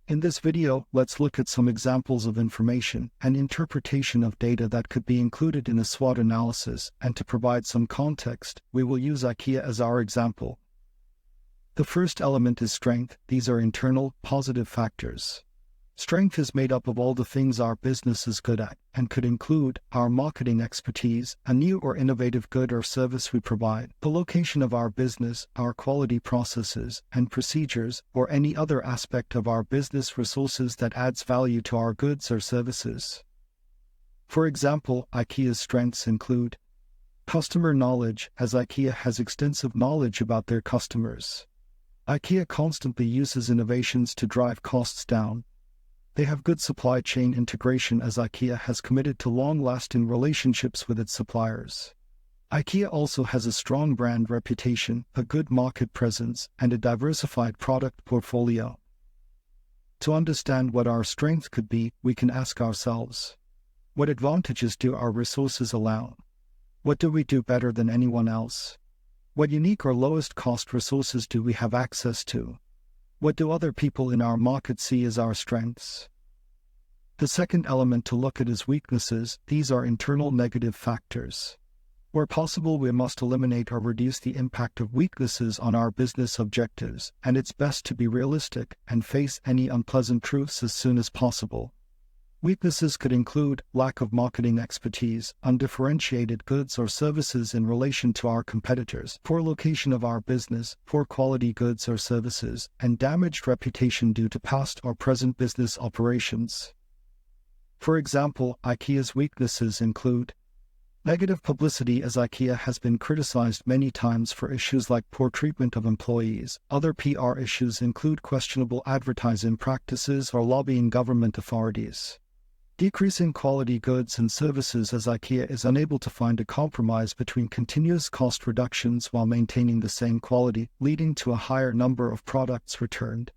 In this video, let's look at some examples of information and interpretation of data that could be included in a SWOT analysis, and to provide some context, we will use IKEA as our example. The first element is strength. These are internal, positive factors. Strength is made up of all the things our business is good at, and could include our marketing expertise, a new or innovative good or service we provide, the location of our business, our quality processes and procedures, or any other aspect of our business resources that adds value to our goods or services. For example, IKEA's strengths include customer knowledge, as IKEA has extensive knowledge about their customers. IKEA constantly uses innovations to drive costs down. They have good supply chain integration, as IKEA has committed to long-lasting relationships with its suppliers. IKEA also has a strong brand reputation, a good market presence, and a diversified product portfolio. To understand what our strength could be, we can ask ourselves, what advantages do our resources allow? What do we do better than anyone else? What unique or lowest cost resources do we have access to? What do other people in our market see as our strengths? The second element to look at is weaknesses. These are internal negative factors. Where possible, we must eliminate or reduce the impact of weaknesses on our business objectives, and it's best to be realistic and face any unpleasant truths as soon as possible. Weaknesses could include lack of marketing expertise, undifferentiated goods or services in relation to our competitors, poor location of our business, poor quality goods or services, and damaged reputation due to past or present business operations. For example, IKEA's weaknesses include negative publicity, as IKEA has been criticized many times for issues like poor treatment of employees. Other PR issues include questionable advertising practices or lobbying government authorities. Decreasing quality goods and services, as IKEA is unable to find a compromise between continuous cost reductions while maintaining the same quality, leading to a higher number of products returned.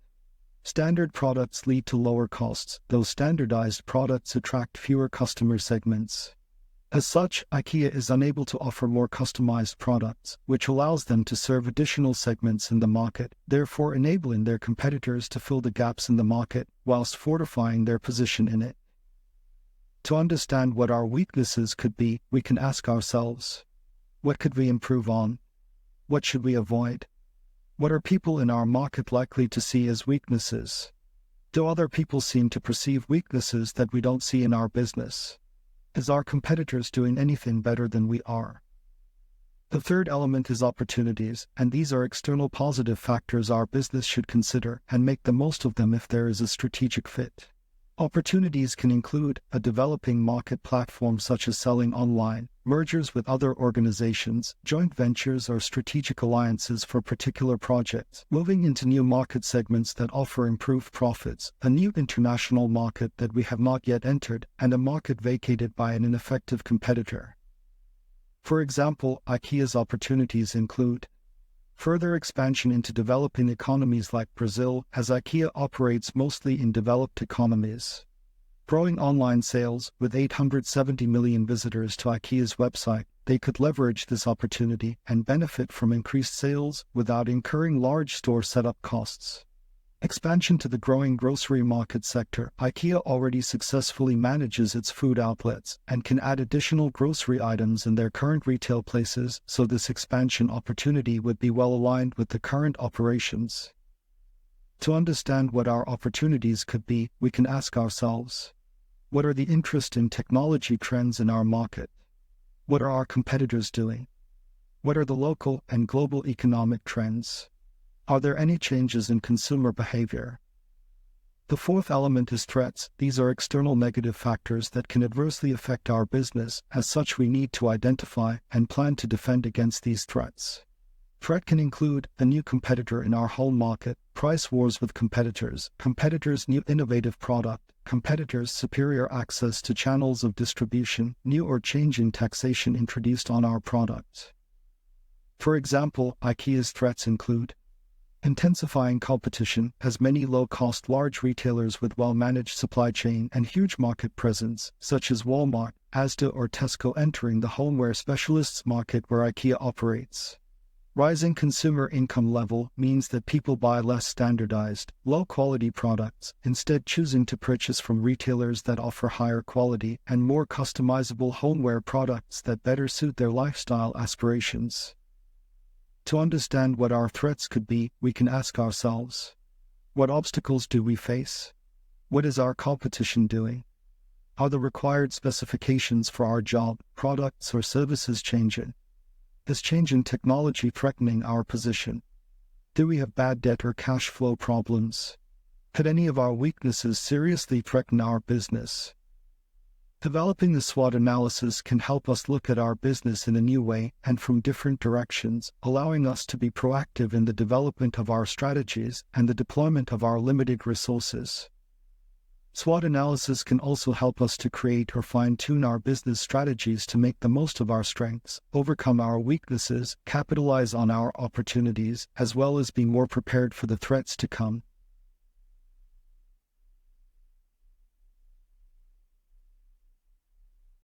Standard products lead to lower costs, though standardized products attract fewer customer segments. As such, IKEA is unable to offer more customized products, which allows them to serve additional segments in the market, therefore enabling their competitors to fill the gaps in the market, whilst fortifying their position in it. To understand what our weaknesses could be, we can ask ourselves, what could we improve on? What should we avoid? What are people in our market likely to see as weaknesses? Do other people seem to perceive weaknesses that we don't see in our business? Is our competitors doing anything better than we are? The third element is opportunities, and these are external positive factors our business should consider and make the most of them if there is a strategic fit. Opportunities can include a developing market platform such as selling online, mergers with other organizations, joint ventures or strategic alliances for particular projects, moving into new market segments that offer improved profits, a new international market that we have not yet entered, and a market vacated by an ineffective competitor. For example, IKEA's opportunities include further expansion into developing economies like Brazil, as IKEA operates mostly in developed economies. Growing online sales, with 870 million visitors to IKEA's website, they could leverage this opportunity and benefit from increased sales without incurring large store setup costs. Expansion to the growing grocery market sector. IKEA already successfully manages its food outlets and can add additional grocery items in their current retail places, so this expansion opportunity would be well aligned with the current operations. To understand what our opportunities could be, we can ask ourselves, what are the interest in technology trends in our market? What are our competitors doing? What are the local and global economic trends? Are there any changes in consumer behavior? The fourth element is threats. These are external negative factors that can adversely affect our business. As such, we need to identify and plan to defend against these threats. Threat can include a new competitor in our home market, price wars with competitors, competitors' new innovative product, competitors' superior access to channels of distribution, new or changing taxation introduced on our products. For example, IKEA's threats include intensifying competition, as many low-cost large retailers with well-managed supply chain and huge market presence, such as Walmart, Asda or Tesco, entering the homeware specialists market where IKEA operates. Rising consumer income level means that people buy less standardized, low-quality products, instead choosing to purchase from retailers that offer higher quality and more customizable homeware products that better suit their lifestyle aspirations. To understand what our threats could be, we can ask ourselves, what obstacles do we face? What is our competition doing? Are the required specifications for our job, products, or services changing? Is changing technology threatening our position? Do we have bad debt or cash flow problems? Could any of our weaknesses seriously threaten our business? Developing the SWOT analysis can help us look at our business in a new way and from different directions, allowing us to be proactive in the development of our strategies and the deployment of our limited resources. SWOT analysis can also help us to create or fine-tune our business strategies to make the most of our strengths, overcome our weaknesses, capitalize on our opportunities, as well as be more prepared for the threats to come.